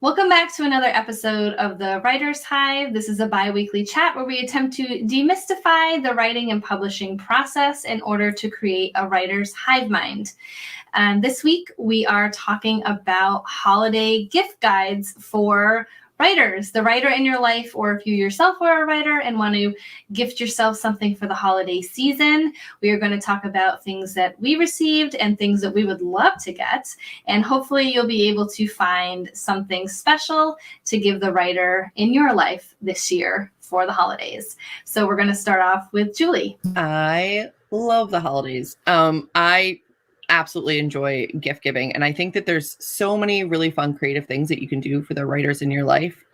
Welcome back to another episode of the Writer's Hive. This is a bi-weekly chat where we attempt to demystify the writing and publishing process in order to create a writer's hive mind. This week, we are talking about holiday gift guides for writers, the writer in your life, or if you yourself are a writer and want to gift yourself something for the holiday season. We are going to talk about things that we received and things that we would love to get. And hopefully you'll be able to find something special to give the writer in your life this year for the holidays. So we're going to start off with Julie. I love the holidays. I absolutely enjoy gift giving. And I think that there's so many really fun, creative things that you can do for the writers in your life.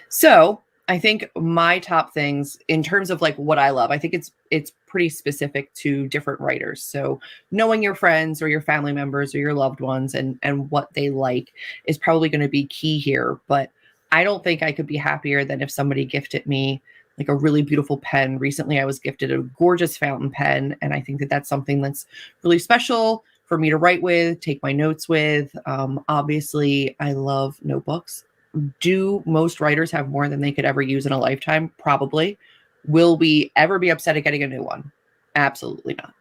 So I think my top things in terms of like what I love, I think it's pretty specific to different writers. So knowing your friends or your family members or your loved ones and what they like is probably going to be key here. But I don't think I could be happier than if somebody gifted me like a really beautiful pen. Recently, I was gifted a gorgeous fountain pen, and I think that that's something that's really special for me to write with, take my notes with. Obviously, I love notebooks. Do most writers have more than they could ever use in a lifetime? Probably. Will we ever be upset at getting a new one? Absolutely not.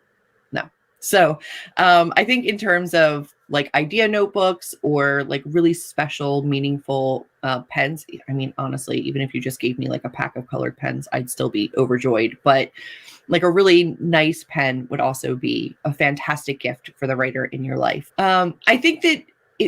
No. So I think in terms of like idea notebooks or like really special, meaningful pens, I mean, honestly, even if you just gave me like a pack of colored pens, I'd still be overjoyed. But like a really nice pen would also be a fantastic gift for the writer in your life. I think that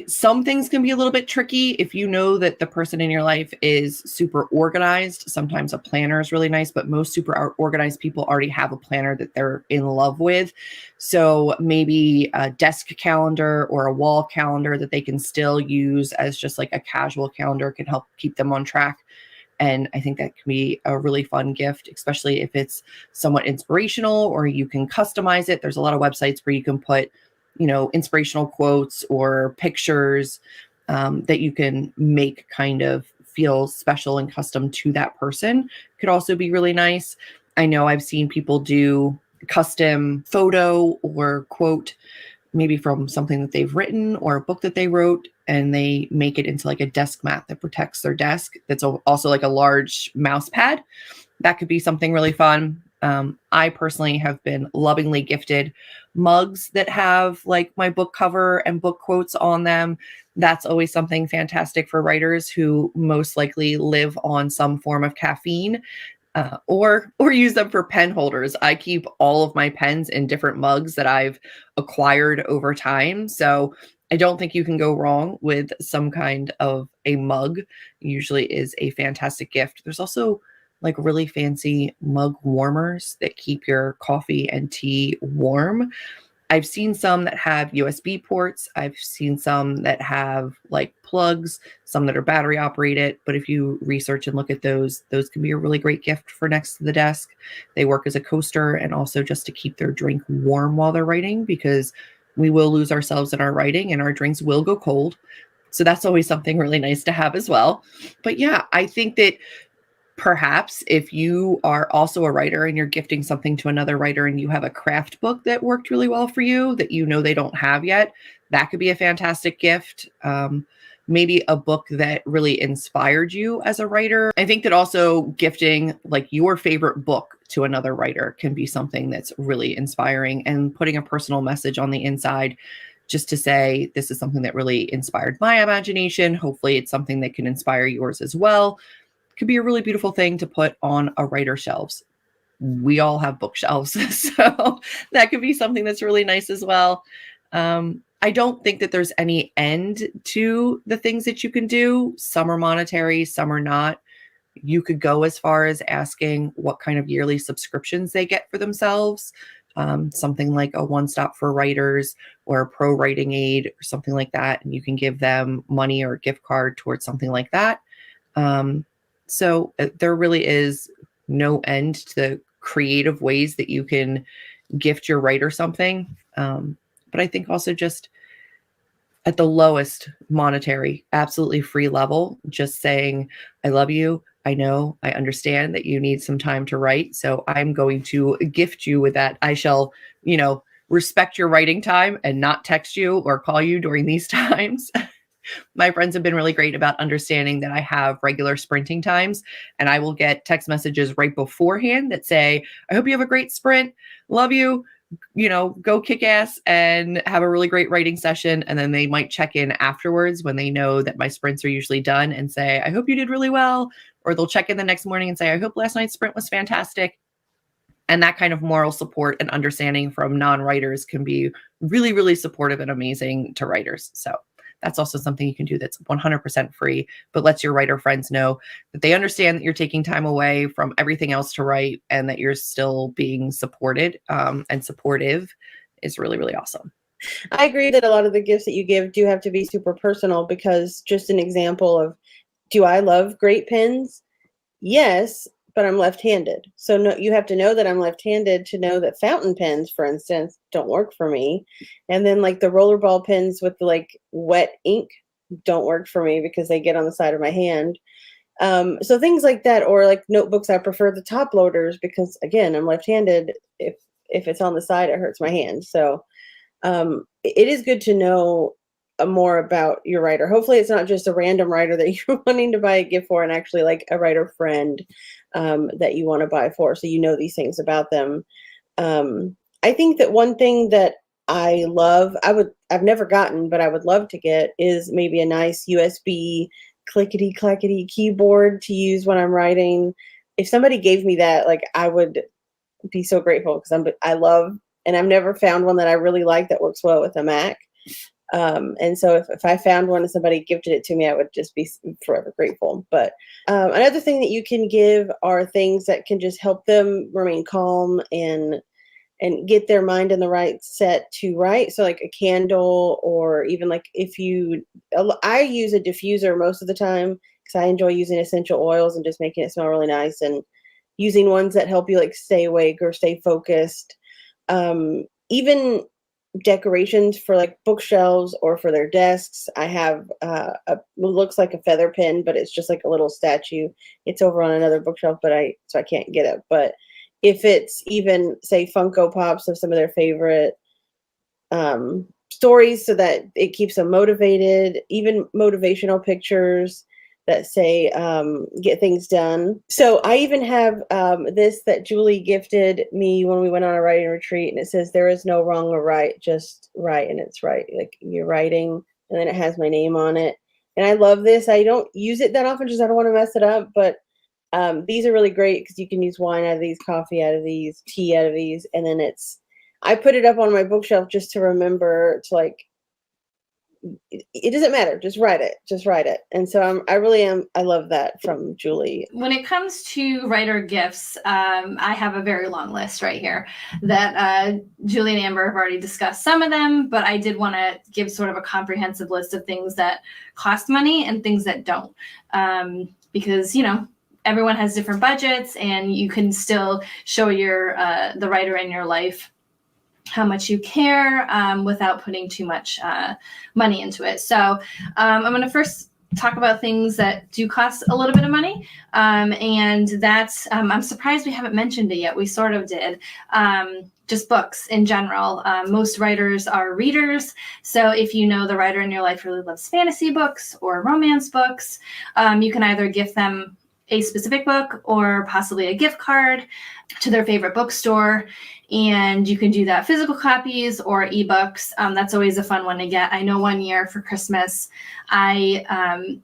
some things can be a little bit tricky if you know that the person in your life is super organized. Sometimes a planner is really nice, but most super organized people already have a planner that they're in love with. So maybe a desk calendar or a wall calendar that they can still use as just like a casual calendar can help keep them on track. And I think that can be a really fun gift, especially if it's somewhat inspirational or you can customize it. There's a lot of websites where you can put inspirational quotes or pictures that you can make kind of feel special and custom to that person. Could also be really nice. I know I've seen people do custom photo or quote, maybe from something that they've written or a book that they wrote, and they make it into like a desk mat that protects their desk. That's also like a large mouse pad. That could be something really fun. I personally have been lovingly gifted mugs that have like my book cover and book quotes on them. That's always something fantastic for writers who most likely live on some form of caffeine, or use them for pen holders. I keep all of my pens in different mugs that I've acquired over time. So I don't think you can go wrong with some kind of a mug. Usually is a fantastic gift. There's also like really fancy mug warmers that keep your coffee and tea warm. I've seen some that have USB ports. I've seen some that have like plugs, some that are battery operated. But if you research and look at those can be a really great gift for next to the desk. They work as a coaster and also just to keep their drink warm while they're writing, because we will lose ourselves in our writing and our drinks will go cold. So that's always something really nice to have as well. But yeah, I think that perhaps if you are also a writer and you're gifting something to another writer and you have a craft book that worked really well for you that they don't have yet, that could be a fantastic gift. Maybe a book that really inspired you as a writer. I think that also gifting like your favorite book to another writer can be something that's really inspiring, and putting a personal message on the inside just to say, this is something that really inspired my imagination. Hopefully it's something that can inspire yours as well. Could be a really beautiful thing to put on a writer's shelves. We all have bookshelves, so that could be something that's really nice as well. I don't think that there's any end to the things that you can do. Some are monetary, some are not. You could go as far as asking what kind of yearly subscriptions they get for themselves. Something like a One Stop for Writers or a Pro Writing Aid or something like that. And you can give them money or a gift card towards something like that. So there really is no end to the creative ways that you can gift your writer something. But I think also just at the lowest monetary, absolutely free level, just saying, I love you. I know, I understand that you need some time to write. So I'm going to gift you with that. I shall, respect your writing time and not text you or call you during these times. My friends have been really great about understanding that I have regular sprinting times, and I will get text messages right beforehand that say, I hope you have a great sprint. Love you. Go kick ass and have a really great writing session. And then they might check in afterwards when they know that my sprints are usually done and say, I hope you did really well. Or they'll check in the next morning and say, I hope last night's sprint was fantastic. And that kind of moral support and understanding from non-writers can be really, really supportive and amazing to writers. So that's also something you can do that's 100% free, but lets your writer friends know that they understand that you're taking time away from everything else to write and that you're still being supported, and supportive is really, really awesome. I agree that a lot of the gifts that you give do have to be super personal, because just an example of, do I love great pens? Yes, but I'm left-handed. So no, you have to know that I'm left-handed to know that fountain pens, for instance, don't work for me. And then like the rollerball pens with the like wet ink don't work for me because they get on the side of my hand. So things like that, or like notebooks, I prefer the top loaders because again, I'm left-handed. If it's on the side, it hurts my hand. So it is good to know more about your writer. Hopefully it's not just a random writer that you're wanting to buy a gift for, and actually like a writer friend that you want to buy for, so you know these things about them. I think that one thing that I love, I've never gotten, but I would love to get, is maybe a nice USB clickety clackety keyboard to use when I'm writing. If somebody gave me that, like, I would be so grateful, because I love, and I've never found one that I really like that works well with a Mac. And so if I found one and somebody gifted it to me, I would just be forever grateful. But another thing that you can give are things that can just help them remain calm and get their mind in the right set to write. So like a candle, or even like I use a diffuser most of the time because I enjoy using essential oils and just making it smell really nice, and using ones that help you like stay awake or stay focused. Even decorations for like bookshelves or for their desks. I have what looks like a feather pen, but it's just like a little statue. It's over on another bookshelf, so I can't get it. But if it's even say Funko Pops of some of their favorite stories, so that it keeps them motivated, even motivational pictures that say get things done. So I even have this that Julie gifted me when we went on a writing retreat, and it says, there is no wrong or right, just right. And it's right, like you're writing, and then it has my name on it. And I love this. I don't use it that often, just I don't want to mess it up, but these are really great because you can use wine out of these, coffee out of these, tea out of these. And then I put it up on my bookshelf just to remember to, like, it doesn't matter, just write it. And so I love that from Julie. When it comes to writer gifts, I have a very long list right here that Julie and Amber have already discussed some of them, but I did want to give sort of a comprehensive list of things that cost money and things that don't, because everyone has different budgets, and you can still show the writer in your life how much you care without putting too much money into it. So I'm going to first talk about things that do cost a little bit of money. And that's, I'm surprised we haven't mentioned it yet. We sort of did. Just books in general. Most writers are readers. So if you know the writer in your life really loves fantasy books or romance books, you can either gift them a specific book or possibly a gift card to their favorite bookstore. And you can do that physical copies or ebooks. That's always a fun one to get. I know one year for Christmas, my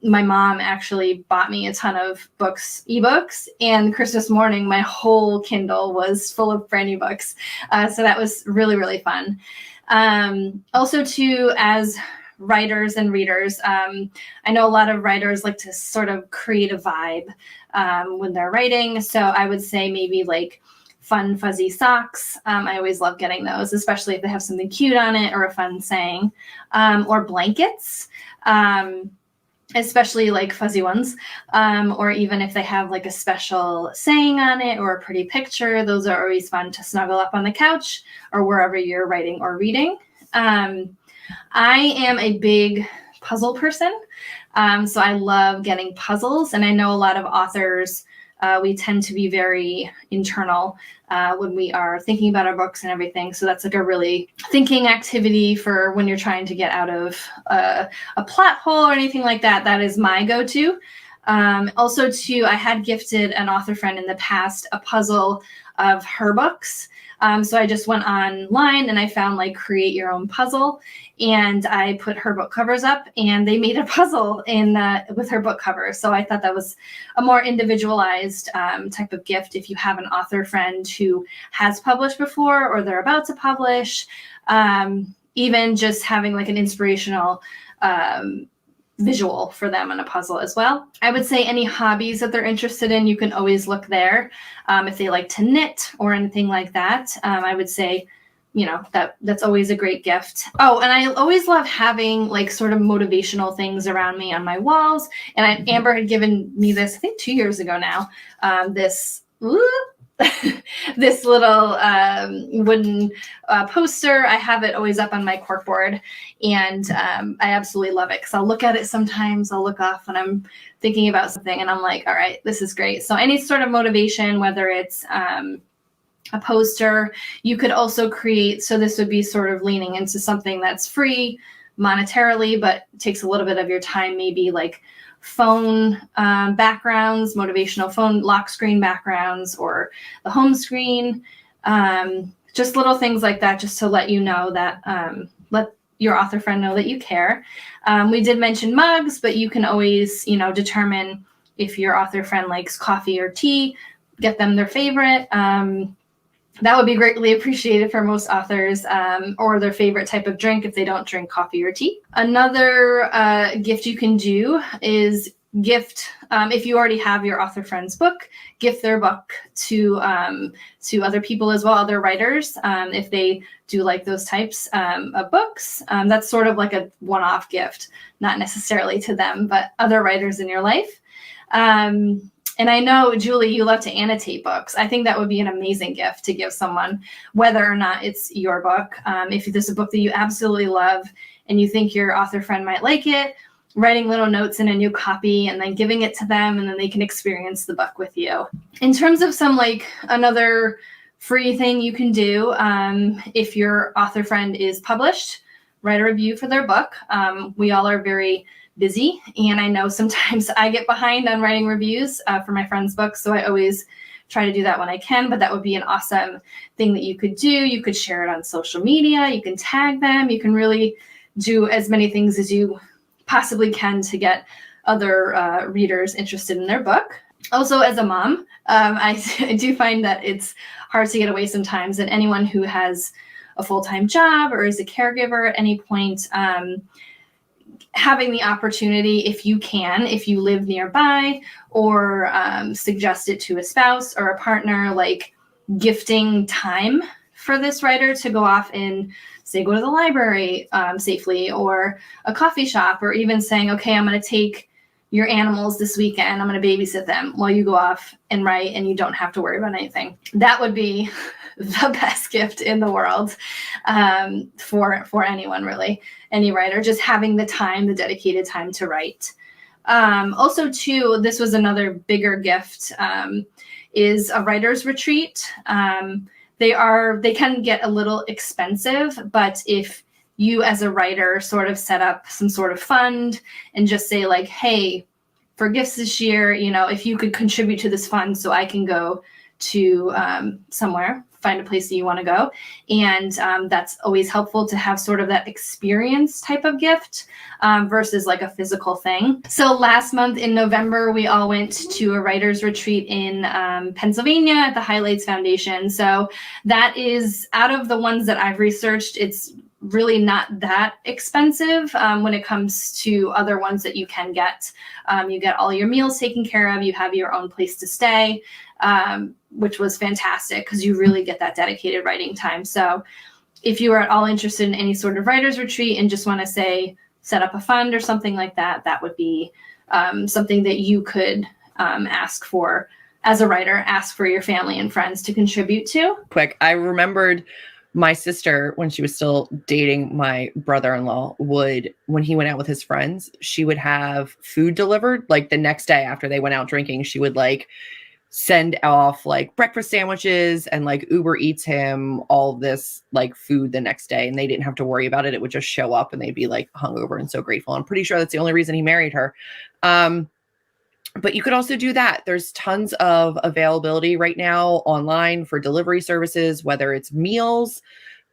mom actually bought me a ton of ebooks, and Christmas morning, my whole Kindle was full of brand new books. So that was really, really fun. Also too, as writers and readers, I know a lot of writers like to sort of create a vibe when they're writing. So I would say maybe like fun fuzzy socks. I always love getting those, especially if they have something cute on it or a fun saying, or blankets, especially like fuzzy ones, or even if they have like a special saying on it or a pretty picture. Those are always fun to snuggle up on the couch or wherever you're writing or reading. I am a big puzzle person. So I love getting puzzles, and I know a lot of authors We tend to be very internal when we are thinking about our books and everything. So that's like a really thinking activity for when you're trying to get out of a plot hole or anything like that. That is my go-to. Also, too, I had gifted an author friend in the past a puzzle of her books. So I just went online and I found like create your own puzzle, and I put her book covers up and they made a puzzle with her book cover. So I thought that was a more individualized type of gift if you have an author friend who has published before or they're about to publish. Even just having like an inspirational visual for them on a puzzle as well. I would say any hobbies that they're interested in, you can always look there. If they like to knit or anything like that, I would say, that's always a great gift. Oh, and I always love having like sort of motivational things around me on my walls. And Amber had given me this, I think 2 years ago now, this little wooden poster. I have it always up on my corkboard, and I absolutely love it because I'll look at it sometimes. I'll look off when I'm thinking about something, and I'm like, all right, this is great. So any sort of motivation, whether it's a poster, you could also create. So this would be sort of leaning into something that's free monetarily, but takes a little bit of your time, maybe like phone backgrounds, motivational phone lock screen backgrounds, or the home screen, just little things like that, just to let you know that, let your author friend know that you care. We did mention mugs, but you can always, determine if your author friend likes coffee or tea, get them their favorite. That would be greatly appreciated for most authors, or their favorite type of drink if they don't drink coffee or tea. Another gift you can do is gift, if you already have your author friend's book, gift their book to other people as well, other writers, if they do like those types of books. That's sort of like a one-off gift, not necessarily to them, but other writers in your life. And I know, Julie, you love to annotate books. I think that would be an amazing gift to give someone, whether or not it's your book. If there's a book that you absolutely love and you think your author friend might like it, writing little notes in a new copy and then giving it to them, and then they can experience the book with you. In terms of some another free thing you can do, if your author friend is published, write a review for their book. We all are very busy, and I know sometimes I get behind on writing reviews for my friends' books, so I always try to do that when I can, but that would be an awesome thing that you could do. You could share it on social media, you can tag them, you can really do as many things as you possibly can to get other readers interested in their book. Also, as a mom, I do find that it's hard to get away sometimes, and anyone who has a full-time job or is a caregiver at any point, having the opportunity, if you live nearby, or suggest it to a spouse or a partner, like gifting time for this writer to go off and say, go to the library safely, or a coffee shop, or even saying, okay, I'm going to take your animals this weekend. I'm going to babysit them while you go off and write, and you don't have to worry about anything. That would be the best gift in the world for anyone, really, any writer, just having the time, the dedicated time to write. Also, too, this was another bigger gift, is a writer's retreat. They can get a little expensive, but if you as a writer sort of set up some sort of fund and just say like, hey, for gifts this year, if you could contribute to this fund so I can go to somewhere, find a place that you want to go. And that's always helpful to have sort of that experience type of gift versus like a physical thing. So last month in November, we all went to a writer's retreat in Pennsylvania at the Highlights Foundation. So that is, out of the ones that I've researched, it's really not that expensive when it comes to other ones that you can get. You get all your meals taken care of. You have your own place to stay, which was fantastic because you really get that dedicated writing time. So if you are at all interested in any sort of writer's retreat and just want to say, set up a fund or something like that, that would be something that you could ask for as a writer, ask for your family and friends to contribute to. Quick, I remembered my sister, when she was still dating my brother-in-law, when he went out with his friends, she would have food delivered like the next day after they went out drinking. She would send off like breakfast sandwiches and like Uber Eats him all this like food the next day, and they didn't have to worry about it. It would just show up and they'd be like hungover and so grateful. I'm pretty sure that's the only reason he married her. But you could also do that. There's tons of availability right now online for delivery services, whether it's meals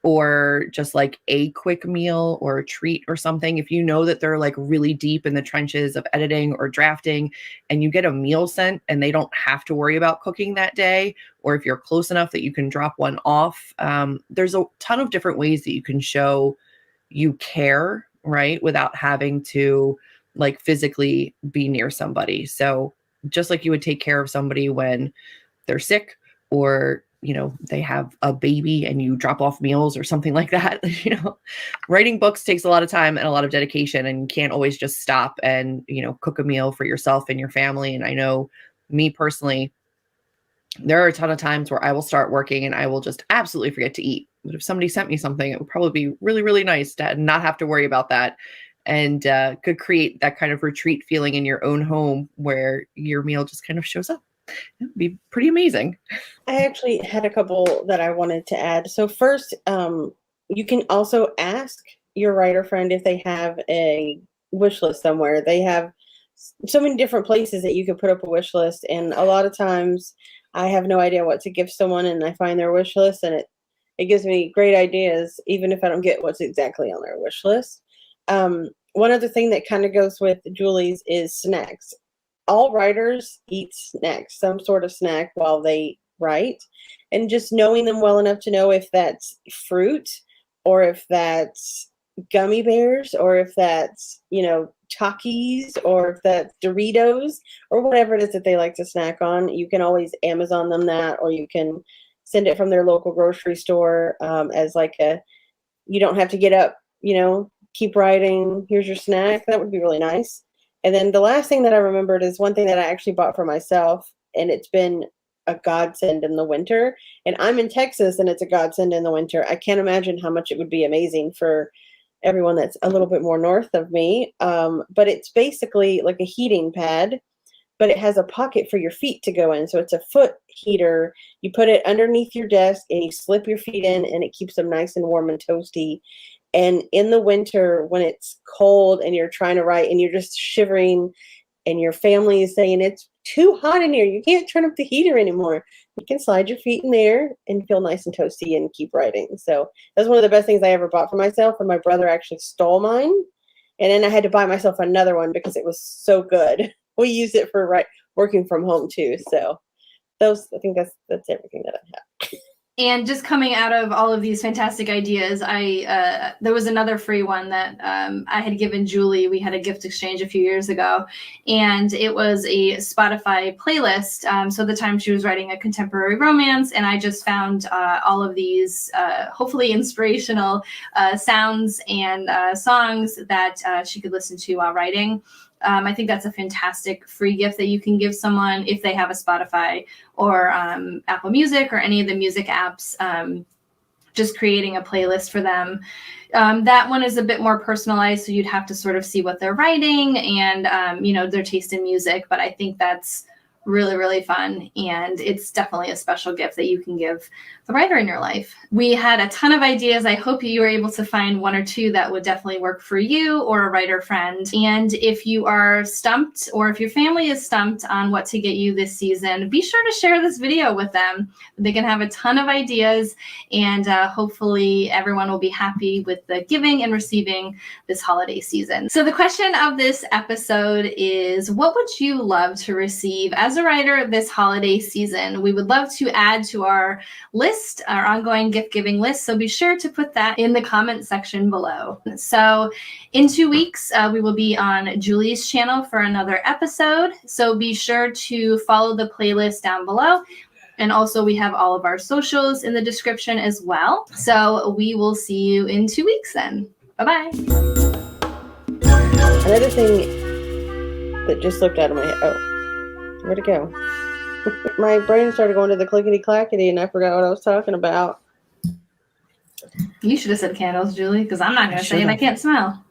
or just like a quick meal or a treat or something. If you know that they're like really deep in the trenches of editing or drafting and you get a meal sent and they don't have to worry about cooking that day, or if you're close enough that you can drop one off, there's a ton of different ways that you can show you care, right? Without having to like physically be near somebody. So just like you would take care of somebody when they're sick, or you know, they have a baby and you drop off meals or something like that. You know, writing books takes a lot of time and a lot of dedication, and you can't always just stop and, you know, cook a meal for yourself and your family. And I know me personally, there are a ton of times where I will start working and I will just absolutely forget to eat. But if somebody sent me something, it would probably be really, really nice to not have to worry about that, and could create that kind of retreat feeling in your own home where your meal just kind of shows up. It would be pretty amazing. I actually had a couple that I wanted to add. So first, you can also ask your writer friend if they have a wish list somewhere. They have so many different places that you can put up a wish list. And a lot of times I have no idea what to give someone, and I find their wish list, and it gives me great ideas, even if I don't get what's exactly on their wish list. One other thing that kind of goes with Julie's is snacks. All writers eat snacks, some sort of snack while they write, and just knowing them well enough to know if that's fruit, or if that's gummy bears, or if that's, you know, Takis, or if that's Doritos, or whatever it is that they like to snack on. You can always Amazon them that, or you can send it from their local grocery store, as like a, you don't have to get up, you know, keep writing, here's your snack. That would be really nice. And then the last thing that I remembered is one thing that I actually bought for myself, and it's been a godsend in the winter. And I'm in Texas, and it's a godsend in the winter. I can't imagine how much it would be amazing for everyone that's a little bit more north of me. But it's basically like a heating pad, but it has a pocket for your feet to go in. So it's a foot heater. You put it underneath your desk and you slip your feet in, and it keeps them nice and warm and toasty. And in the winter, when it's cold and you're trying to write and you're just shivering and your family is saying it's too hot in here, you can't turn up the heater anymore, you can slide your feet in there and feel nice and toasty and keep writing. So that's one of the best things I ever bought for myself. And my brother actually stole mine. And then I had to buy myself another one because it was so good. We use it for working from home too. So I think that's everything that I have. And just coming out of all of these fantastic ideas, there was another free one that I had given Julie. We had a gift exchange a few years ago, and it was a Spotify playlist. So the time she was writing a contemporary romance, and I just found all of these hopefully inspirational sounds and songs that she could listen to while writing. I think that's a fantastic free gift that you can give someone if they have a Spotify or Apple Music or any of the music apps, just creating a playlist for them. That one is a bit more personalized, so you'd have to sort of see what they're writing and, you know, their taste in music. But I think that's really, really fun. And it's definitely a special gift that you can give the writer in your life. We had a ton of ideas. I hope you were able to find one or two that would definitely work for you or a writer friend. And if you are stumped, or if your family is stumped on what to get you this season, be sure to share this video with them. They can have a ton of ideas, and hopefully everyone will be happy with the giving and receiving this holiday season. So the question of this episode is, what would you love to receive as a writer this holiday season? We would love to add to our list, our ongoing gift giving list. So be sure to put that in the comment section below. So in 2 weeks, we will be on Julie's channel for another episode. So be sure to follow the playlist down below. And also we have all of our socials in the description as well. So we will see you in 2 weeks then. Bye-bye. Another thing that just slipped out of my head. Oh. Where'd it go? My brain started going to the clickety-clackety, and I forgot what I was talking about. You should have said candles, Julie, because I'm not going to say it. I can't smell.